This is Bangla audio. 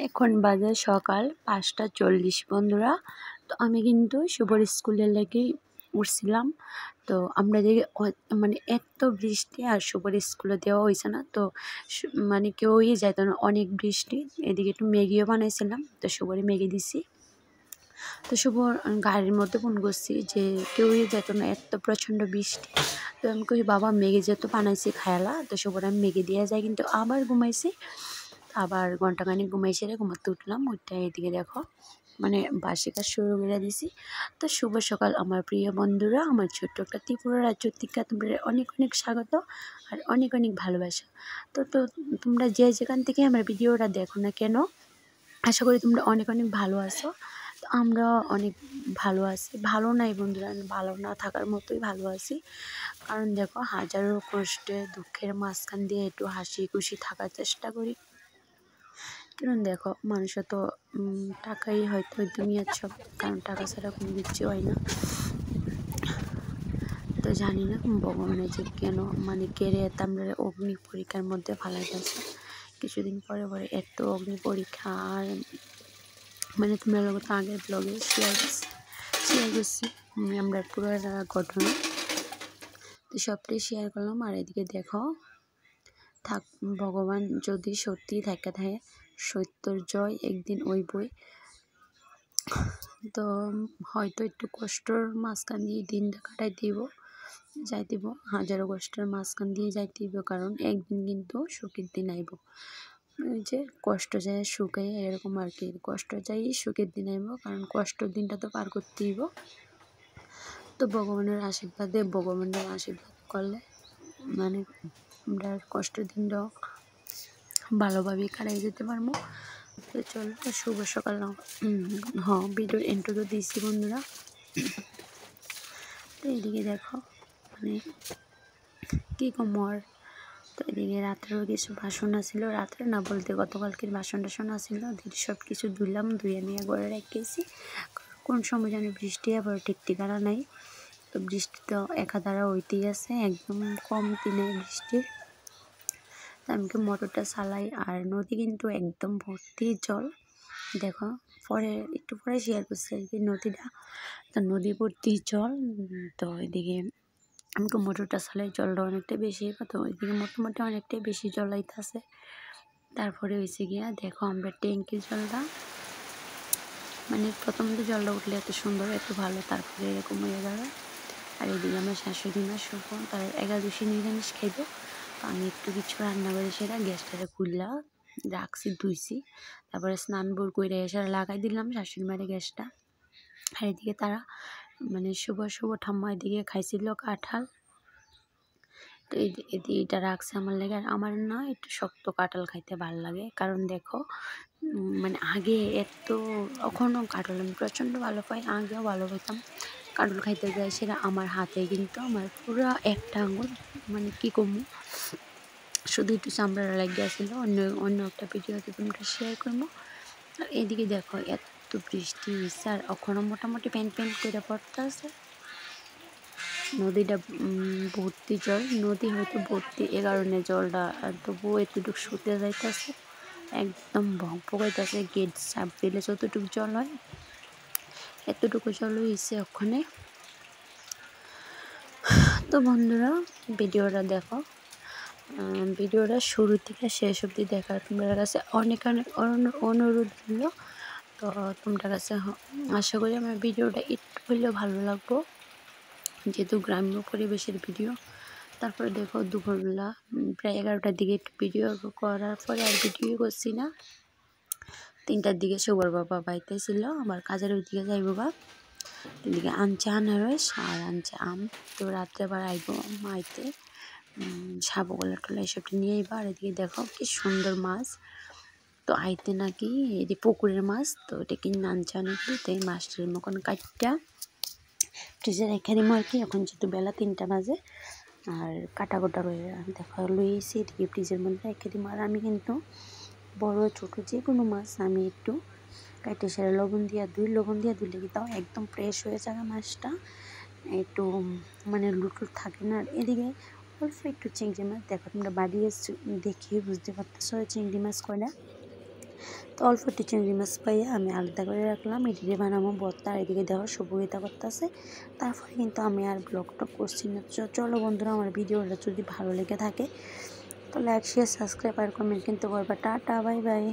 এখন বাজে সকাল ৫টা ৪০ বন্ধুরা। তো আমি কিন্তু শুভর স্কুলের লেগে উঠছিলাম। তো আমরা যে মানে এত বৃষ্টি আর শুভর স্কুলে দেওয়া হয়েছে না, তো মানে কেউই যেত না, অনেক বৃষ্টি। এদিকে একটু ম্যাগিও বানাইছিলাম, তো শুভরে ম্যাগি দিছি। তো শুভর গাড়ির মধ্যে ফোন করছি যে কেউই যেত না, এত প্রচণ্ড বৃষ্টি। তো আমি কই বাবা ম্যাগি যেহেতু বানাইছি খায়ালা, তো শুভর আমি ম্যাগি দিয়ে যাই, কিন্তু আবার ঘুমাইছি। আবার ঘন্টাখানিক ঘুমাইছে, ঘুমাতে উঠলাম। ওইটা এদিকে দেখো মানে বাসি কাজ শুরু করে দিছি। তো শুভ সকাল আমার প্রিয় বন্ধুরা, আমার ছোট্ট একটা ত্রিপুরা রাজ্য থেকে তোমরা অনেক অনেক স্বাগত আর অনেক অনেক ভালোবাসা। তো তো তোমরা যে যেখান থেকে আমার ভিডিওটা দেখো না কেন, আশা করি তোমরা অনেক অনেক ভালো আছো। তো আমরা অনেক ভালো আছি, ভালো নাই বন্ধুরা, ভালো না থাকার মতোই ভালো আছি। কারণ দেখো হাজারো কষ্টে দুঃখের মাঝখান দিয়ে একটু হাসি খুশি থাকার চেষ্টা করি। কারণ দেখো মানুষের তো টাকাই হয়তো দুনিয়ার সব, কারণ টাকা ছাড়া কোনো কিছু হয় না। তো জানি না ভগবানের যে কেন মানে কেড়ে আমরা অগ্নি পরীক্ষার মধ্যে ফালাইতেছে। কিছুদিন পরে পরে এত অগ্নি পরীক্ষা। আর মানে তোমরা লোক তো আগের ব্লগে শেয়ার করছি আমরা পুরো ঘটনা, তো সবটাই শেয়ার করলাম। আর এদিকে দেখো থাক, ভগবান যদি সত্যি থাকে সত্যর জয় একদিন ওই বই। তো হয়তো একটু কষ্টর মাঝখান দিয়ে দিনটা যাই দিব, হাজারো কষ্টের মাঝখান দিয়ে যাইতে দিব, কারণ একদিন কিন্তু সুখের দিন আইব। ওই যে কষ্ট যায় সুখে, এরকম আর কি, কষ্ট যাই সুখের দিন আইব, কারণ কষ্টের দিনটা তো পার করতে দিব। তো ভগবানের আশীর্বাদ করলে মানে আমরা কষ্টের দিনটাও ভালোভাবেই কাটাই যেতে পারবো। তো চলো শুভ সকাল। হ্যাঁ, ভিডিওর এন্ট্রো তো দিচ্ছি বন্ধুরা। তো এদিকে দেখো মানে কী কমর। তো এদিকে রাত্রেও কিছু বাসন আসছিল, রাত্রে না বলতে গতকালকের বাসন টাসন আসছিল, সব কিছু ধুলাম, ধুয়ে নিয়ে ঘরে রেখেছি। কোন সময় যেন বৃষ্টি আবার ঠিক ঠিকানা নাই। তো বৃষ্টি তো একাধারা হইতেই আছে, একদম কম দিনে বৃষ্টির। তো আমি মোটরটা চালাই, আর নদী কিন্তু একদম ভর্তি জল। দেখো পরে একটু পরে শেয়ার করছি আর কি নদীটা। তো নদী ভর্তি জল। তো এদিকে আমাকে মোটরটা চালাই, জলটা অনেকটাই বেশি, তো ওইদিকে মোটামুটি অনেকটাই বেশি জল আইতাছে। তারপরে হয়েছে গিয়া দেখো আমরা ট্যাঙ্কির জলটা মানে প্রথমত জলটা উঠলে এত সুন্দর এত ভালো, তারপরে এরকম হয়ে যাবে। আর এদিকে আমার শাশুড়ি মা শুভ তার একাদশী নিরামিষ খাইব। তো আমি একটু কিছু রান্না করে সেটা গ্যাসটারে খুললা রাখছি, ধুইছি, তারপরে স্নান বোর করে এসে লাগাই দিলাম শাশুড়ি মারে গ্যাসটা। আর এদিকে তারা মানে শুভ ঠাম্মা এদিকে খাইছিল কাঁঠাল। তো এটা রাখছে আমার লেগে। আর আমার না একটু শক্ত কাঁঠাল খাইতে ভালো লাগে, কারণ দেখো মানে আগে এখনও কাঁঠাল আমি প্রচণ্ড ভালো পাই, আগেও ভালো পাইতাম। কাঁঠাল খাইতে যায় সেটা আমার হাতে কিন্তু আমার পুরো একটা আঙুল মানে কী কমু, শুধু একটু চামড়াটা লাগিয়ে আসছিল। অন্য একটা ভিডিওতে তোমরা শেয়ার করবো। আর এদিকে দেখো এত বৃষ্টি হয়েছে, আর এখনও মোটামুটি প্যান করে পড়তে আছে। নদীটা ভর্তি জল, নদী হয়তো ভর্তি এ কারণে জলটা, তবুও এতটুকু শুতে যাইতেছে, একদম ভকভকাইতেছে। গেট চাপ দিলে যতটুকু জল হয় এতটুকু জল হয়েছে ওখানে। তো বন্ধুরা ভিডিওটা দেখো, ভিডিওটা শুরু থেকে শেষ অবধি দেখার তোমাদের কাছে অনেক অনেক অনুরোধ রইল। তো তোমরা কাছে আশা করি আমার ভিডিওটা একটু হলেও ভালো লাগবো, যেহেতু গ্রাম্য পরিবেশের ভিডিও। তারপরে দেখো দুপুরবেলা প্রায় 11টার দিকে একটু ভিডিও করার পরে আর ভিডিও করছি না। 3টার দিকে শুভর বাবা বাড়িতে ছিল, আমার কাজের ওই দিকে যাইব বা এদিকে আনছে আনারস আর আনছে আম। তো রাত্রে আবার আইব মাইতে সাবু গোলা টোলা এসবটা নিয়ে আইবা। আর এদিকে দেখো কি সুন্দর মাছ, তো আইতে নাকি এটি পুকুরের মাছ, তো এটা কিনে আনছে নাকি। তো এই মাছটার মতন কাটটা ফ্রিজে রেখে দিব আর কি। এখন যেহেতু বেলা 3টা বাজে আর কাটা গোটা করে দেখো লুইছি, এদিকে ফ্রিজের মধ্যে রেখে দিব। আর আমি কিন্তু বড় ছোট যে কোনো মাছ আমি একটু কাটে সেরে লবণ দিয়ে ধুলে তাও একদম ফ্রেশ হয়ে যাবে মাছটা, একটু মানে লুটুট থাকে না। আর এদিকে অল্প একটু চিংড়ি মাছ, দেখো তোমরা বাড়িয়ে দেখিয়ে বুঝতে পারতেছো চিংড়ি মাছ কয়টা। তো অল্প একটু চিংড়ি মাছ পাইয়ে আমি আলাদা করে রাখলাম, এটিকে বানাবো ভর্তা। এদিকে দেখো সহযোগিতা করতেছে। তারপরে কিন্তু আমি আর ব্লগটা করছি না। চলো বন্ধুরা, আমার ভিডিওটা যদি ভালো লেগে থাকে তো লাইক শেয়ার সাবস্ক্রাইব আর কমেন্ট কিন্তু করবা। Tata bye bye.